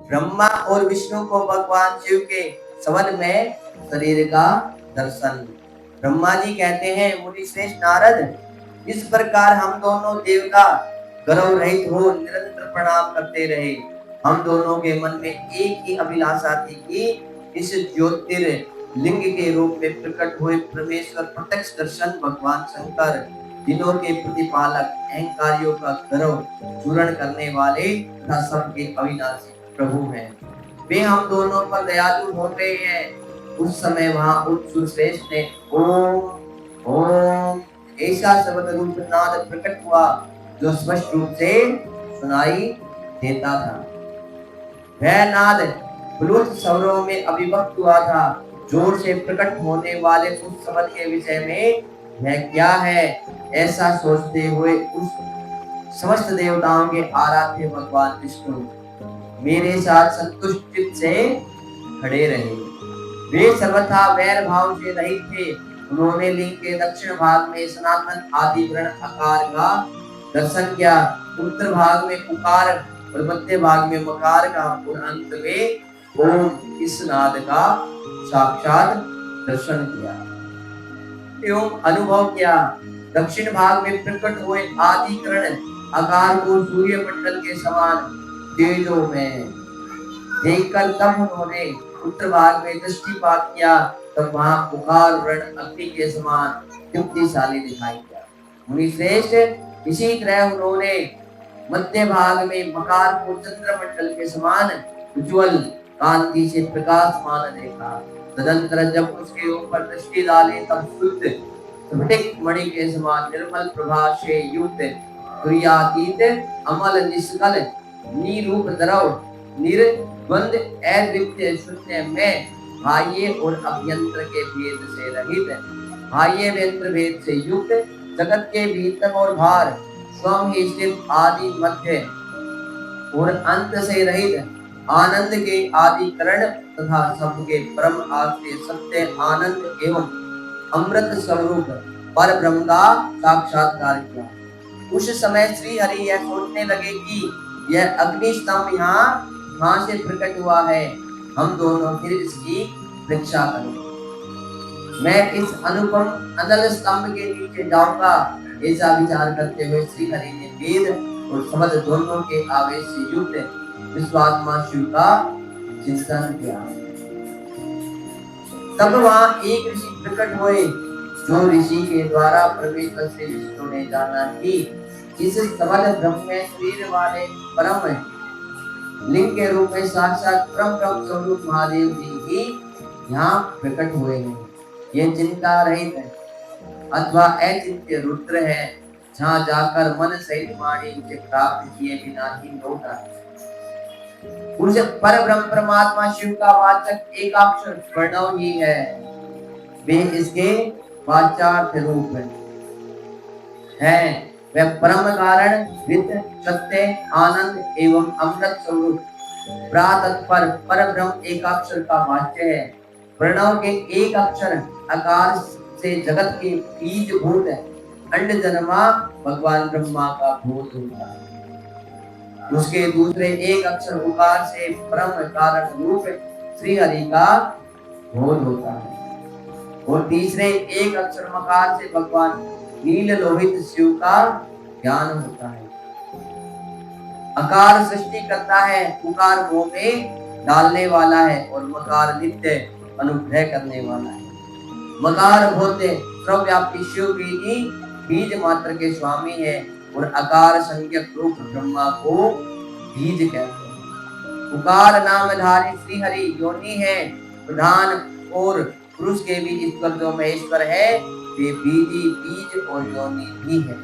ब्रह्मा और विष्णु को भगवान शिव के संबंध में शरीर का दर्शन। ब्रह्मा जी कहते हैं, मुनि श्रेष्ठ नारद, इस प्रकार हम दोनों देवता गर्व रहित हो निरंतर प्रणाम करते रहे। हम दोनों के मन में एक ही अभिलाषा थी कि इस ज्योतिर्लिंग के रूप में प्रकट हुए परमेश्वर प्रत्यक्ष दर्शन भगवान शंकर, दिनों के प्रतिपालक, अहंकारियों का गर्व चूर्ण करने वाले तथा सबके अविनाशी प्रभु हैं। वे हम दोनों पर दयालु हो रहे हैं। उस समय वहां उच्च श्रेष्ठ ने ओम ओम ऐसा शब्द रूप नाद प्रकट हुआ जो स्पष्ट रूप से सुनाई देता था। वह नाद प्लुत स्वरों में अभिव्यक्त हुआ था। जोर से प्रकट होने वाले उस शब्द के विषय में यह क्या है, ऐसा सोचते हुए उस समस्त देवताओं के आराध्य भगवान विष्णु मेरे साथ संतुष्ट चित्त से खड़े रहे। वे सर्वथा वैर भाव से रहित थे। उन्होंने लिंग के दक्षिण भाग में सनातन आदि वर्ण आकार का दर्शन किया, उत्तर भाग में उकार और मध्य भाग में मकार का और अंत में ओम इस नाद का साक्षात दर्शन किया एवं अनुभव किया। दक्षिण भाग में प्रकट हुए आदि करण आकार को सूर्य मंडल के समान तेजो में देखकर तब उन्होंने उत्तर भाग में दृष्टिपात किया, तब वहां पुकार वर्ण अग्नि के समान युक्तिशाली दिखाई दिया। मुनि श्रेष्ठ, इसी तरह उन्होंने मध्य भाग में मकार को चंद्रमंडल के समान उज्ज्वल कांति से प्रकाशमान देखा। तदंतर जब उसके ऊपर दृष्टि डाली तब शुद्ध स्फटिक मणि के समान निर्मल प्रभा से युक्त तुर्यातीत अमल निष्कल निरूप द्रव निर्द्वंद अद्वितीय शून्य में बाह्य और अभ्यंतर के भेद से रहित, बाह्य व्यंतर भेद से युक्त, जगत के भीतर और बाहर स्वयं ही स्थित, आदि मध्य और अंत से रहित, आनंद के आदि करण तथा सबके परम आश्रय सत्य आनंद एवं अमृत स्वरूप पर ब्रह्म का साक्षात्कार किया। उस समय श्री हरि यह सोचने लगे कि यह अग्नि स्तंभ यहाँ से प्रकट हुआ है, हम दोनों फिर इसकी परीक्षा करें। मैं इस अनुपम अनल स्तंभ के नीचे जाऊंगा, ऐसा विचार करते हुए श्री हरि ने वेद और शब्द दोनों के आवेश से युक्त विश्वात्मा शिव का चिंतन किया। तब वहां एक ऋषि प्रकट हुए, जो ऋषि के द्वारा परमेश्वर से विष्णु ने जाना कि इस सबल ब्रह्म में शरीर वाले परम लिंग के रूप में साक्षात परम ब्रह्म स्वरूप महादेव जी ही यहाँ प्रकट हुए हैं। ये चिंता रहित है अथवा अचिंत्य रुद्र है, जहाँ जाकर मन सहित वाणी से प्राप्त किए बिना ही लौट आए। उस पर ब्रह्म परमात्मा शिव का वाचक एकाक्षर प्रणव ही है। वे इसके वाचार्थ रूप है। वह परम कारण वित्त सत्य आनंद एवं अमृत स्वरूप प्रातःपर पर ब्रह्म एकाक्षर का वाच्य है। प्रणव के एक अक्षर आकार से जगत के बीज भूत अंड जन्मा भगवान ब्रह्मा का भूत होता है। उसके दूसरे एक अक्षर उकार से परम कारण रूप श्री हरि का बोध होता है और तीसरे एक अक्षर मकार से भगवान नील लोहित शिव का ज्ञान होता है। अकार सृष्टि करता है, उकार मोह में डालने वाला है और मकार नित्य अनुग्रह करने वाला है। मकार भोते सर्वव्यापी शिव भी बीज मात्र के स्वामी है और आकार संज्ञक रूप ब्रह्मा को बीज कहते हैं। उकार नामधारी श्री हरि योनि है, प्रधान और पुरुष के भी ईश्वर जो महेश्वर है, वे बीजी बीज और योनि भी है।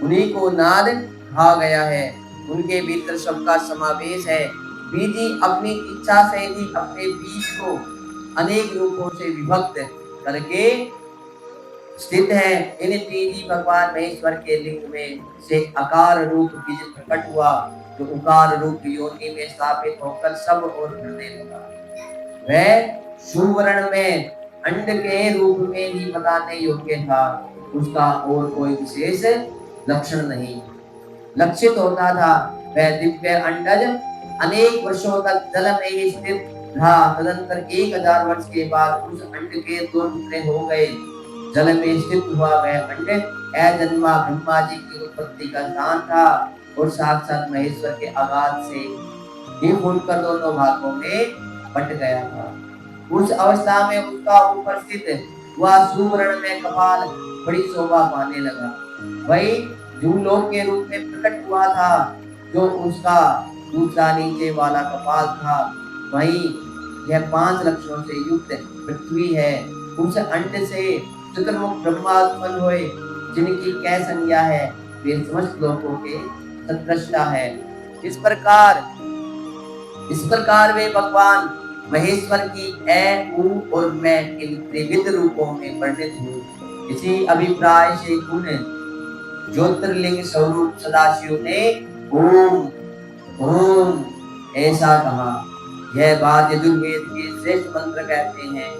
उन्हीं को नाद कहा गया है, उनके भीतर सबका समावेश है। बीजी अपनी इच्छा से ही अपने बीज को अनेक रूपों से विभक्त करके स्थित है। इन बीजी भगवान महेश्वर के लिंग में से आकार रूप बीज प्रकट हुआ, जो उकार रूप योनि में स्थापित होकर सब और भरने लगा। वह सुवर्ण में अंड के रूप में ही बताने योग्य था, उसका और कोई विशेष लक्षण नहीं लक्षित होता था। वह दिव्य अंडज अनेक वर्षों तक जल में ही स्थित रहा। तदंतर 1000 वर्ष के बाद उस अंड के 2 टुकड़े हो गए। जल में स्थित हुआ वह अंड अजन्मा ब्रह्मा जी की उत्पत्ति का स्थान था और साक्षात महेश्वर के आगाज से ही फूटकर दोनों भागों में बट गया था। उस अवस्था में उसका ऊपर स्थित वह सुवर्ण में कपाल बड़ी शोभा पाने लगा। वही जूलोक के रूप में प्रकट हुआ था जो उसका दूसरा नीचे वाला कपाल था। वही यह 5 लक्षणों से युक्त पृथ्वी है। उस अंड से चतुर्मुख ब्रह्मा उत्पन्न हुए जिनकी क्या संज्ञा है, वे समस्त लोगों के सदृष्टा है। इस प्रकार वे भगवान महेश्वर की ए, उ और मैं इन त्रिविध रूपों में वर्णित हूँ। इसी अभिप्राय से उन ज्योतिर्लिंग स्वरूप सदाशिव ने ओम ओम ऐसा कहा। यह बात यजुर्वेद के श्रेष्ठ मंत्र कहते हैं।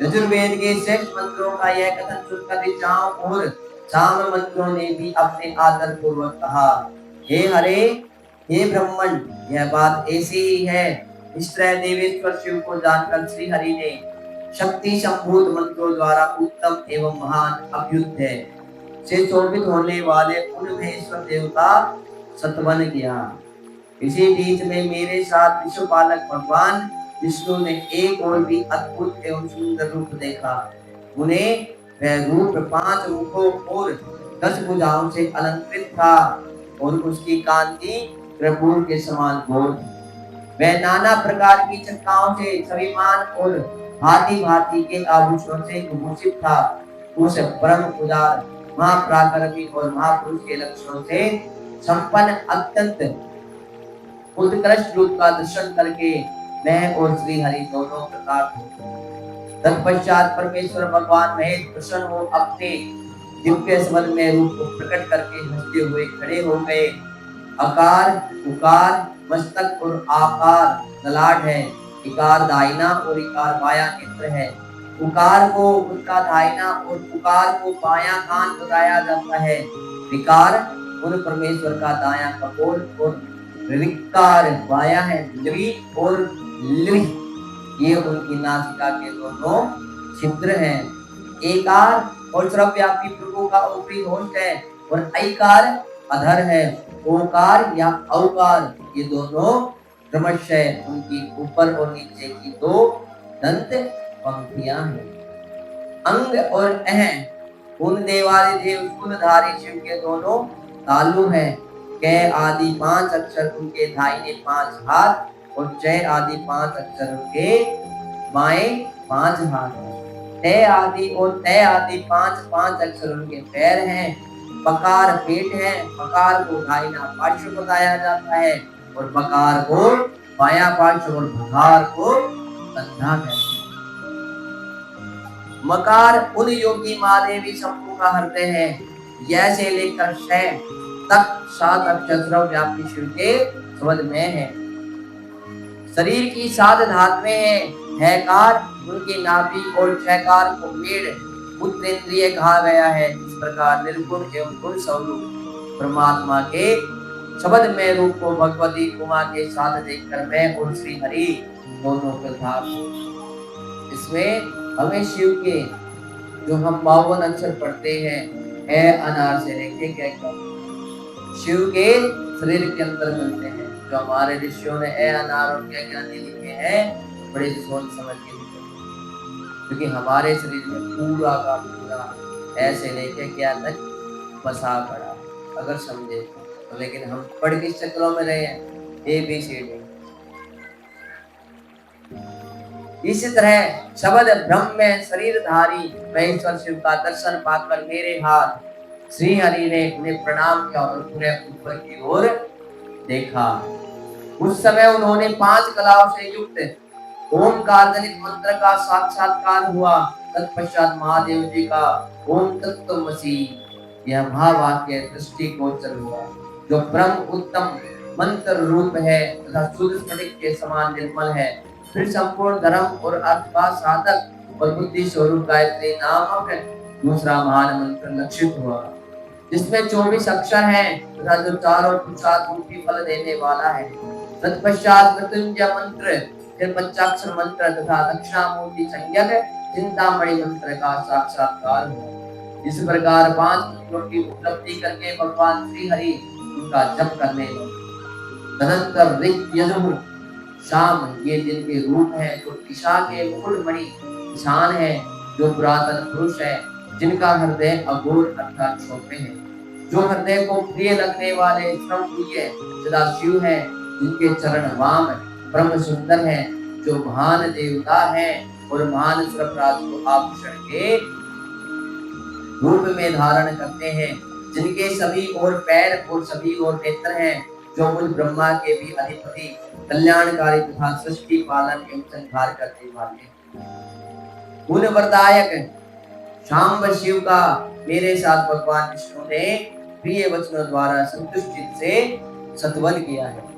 यजुर्वेद के श्रेष्ठ मंत्रों का यह कथन सुनकर ऋचाओं और साम मंत्रों ने भी अपने आदर पूर्वक कहा, हे हरे, हे ब्रह्मन, यह बात ऐसी ही है। इस तरह देवेश्वर शिव को जानकर श्री हरि ने शक्ति संभूत मंत्रों द्वारा उत्तम एवं महान अभ्युदय से शोभित होने वाले उन महेश्वर देव का सत्वन किया। इसी बीच में मेरे साथ विश्वपालक भगवान विष्णु ने एक और भी अद्भुत एवं सुंदर रूप देखा। उन्हें वह रूप 5 मुखों और 10 भुजाओं से अलंकृत था और उसकी कांति कर्पूर के समान घोर। वह नाना प्रकार की चक्राओं से सविमान और भांति भांति के आभूषणों से विभूषित था। उस परम उदार महापराक्रमी और महापुरुष के लक्षणों से संपन्न अत्यंत उत्कृष्ट रूप का दर्शन करके मैं और श्री हरि दोनों प्रकार थे। तत्पश्चात परमेश्वर भगवान महेश प्रसन्न हो अपने दिव्य स्वर में रूप को प्रकट करके हंसते हुए खड़े हो गए। अकार उकार मस्तक और आकार ललाट है। इकार दाहिना और इकार बायां नेत्र है। उकार को उनका दाहिना और पुकार को बायां कान बताया जाता है। विकार उन परमेश्वर का दायां कपोल और ऋकार बायां है। लि और लि ये उनकी नासिका के दोनों छिद्र हैं। एकार और सर्वव्यापी प्रभु का ऊपरी होंठ है और ऐकार अधर है। ओकार या औकार ये दोनों क्रमशः उनकी ऊपर और नीचे की 2 दंत पंक्तियां हैं। अंग और अह उन देवादिदेव शूलधारी शिव के दोनों तालु हैं। कै आदि 5 अक्षर उनके दाहिने 5 हाथ और जय आदि 5 अक्षर उनके बाएं 5 हाथ। तय आदि और तय आदि 5 अक्षर उनके पैर हैं। बकार पेट है। बकार को दाहिना पार्श्व बताया जाता है और बकार को बायां पार्श्व और बकार को कंधा कहते हैं। मकार उन योगी महादेवी शंभु का हृदय है। यह से लेकर शय तक 7 अक्षर व्यापी शिव के शब्द में है। शरीर की 7 धातुएं हैं। हैकार उनकी नाभि और छयकार को मेढ़ पुत्रेंद्रिय कहा गया है। इस प्रकार निर्गुण एवं गुण स्वरूप परमात्मा के शब्द में रूप को भगवती उमा के साथ देखकर मैं और श्री हरि दोनों प्रधान। इसमें हमें शिव के जो हम 52 अक्षर पढ़ते हैं है अनार से लेके क्या शिव के शरीर के अंदर मिलते हैं। जो हमारे ऋषियों ने ए अनार और क्या क्या लिखे हैं बड़े सोच समझ के लिखे, क्योंकि हमारे शरीर में पूरा का पूरा ऐसे लेके क्या तक बसा पड़ा अगर समझे तो। लेकिन हम पढ़ किस चक्रों में रहे हैं ABCD। इसी तरह शब्द ब्रह्म में शरीरधारी महेश्वर शिव का दर्शन पाकर मेरे हाथ श्री हरि ने उन्हें प्रणाम किया और उन्हें ऊपर की ओर देखा। उस समय उन्होंने 5 कलाओं से युक्त ओमकार जनित मंत्र का साक्षात्कार हुआ। तत्पश्चात महादेव जी का ओम तत्त्वमसि यह महावाक्य दृष्टि गोचर हुआ, जो परम उत्तम मंत्र रूप है तथा शुद्ध स्फटिक के समान निर्मल है। फिर संपूर्ण धर्म और अर्थवा साधक और बुद्धि स्वरूप गायत्री नामक दूसरा महान मंत्र लक्षित हुआ, जिसमें 24 अक्षर हैं तथा जो चारों पुरुषार्थ रूपी फल देने वाला है। तत्पश्चात मृत्युंजय मंत्र, फिर पंचाक्षर मंत्र तथा दक्षिणामूर्ति संज्ञक चिंतामणि मंत्र का साक्षात्कार हुआ। इस प्रकार 5 मंत्रों की उपलब्धि करके भगवान श्री हरि उनका जप करने लगे। तदंतर ऋक यजुः शाम ये जिनके रूप है, जो दिशा के मुकुटमणि ईशान है, जो पुरातन पुरुष है, जिनका हृदय अघोर अर्थात छोटे है, जो हृदय को प्रिय लगने वाले श्रम प्रिय सदाशिव है, जिनके चरण वाम ब्रह्म सुंदर है, जो महान देवता है और महान सर्वराज को आभूषण के रूप में धारण करते हैं, जिनके सभी ओर पैर और सभी ओर नेत्र हैं, जो मुझ ब्रह्मा के भी अधिपति कल्याणकारी तथा सृष्टि पालन एवं संहार करने वाले गुण वरदायक शांब शिव का मेरे साथ भगवान विष्णु ने प्रिय वचनों द्वारा संतुष्टि से सत्वद किया है।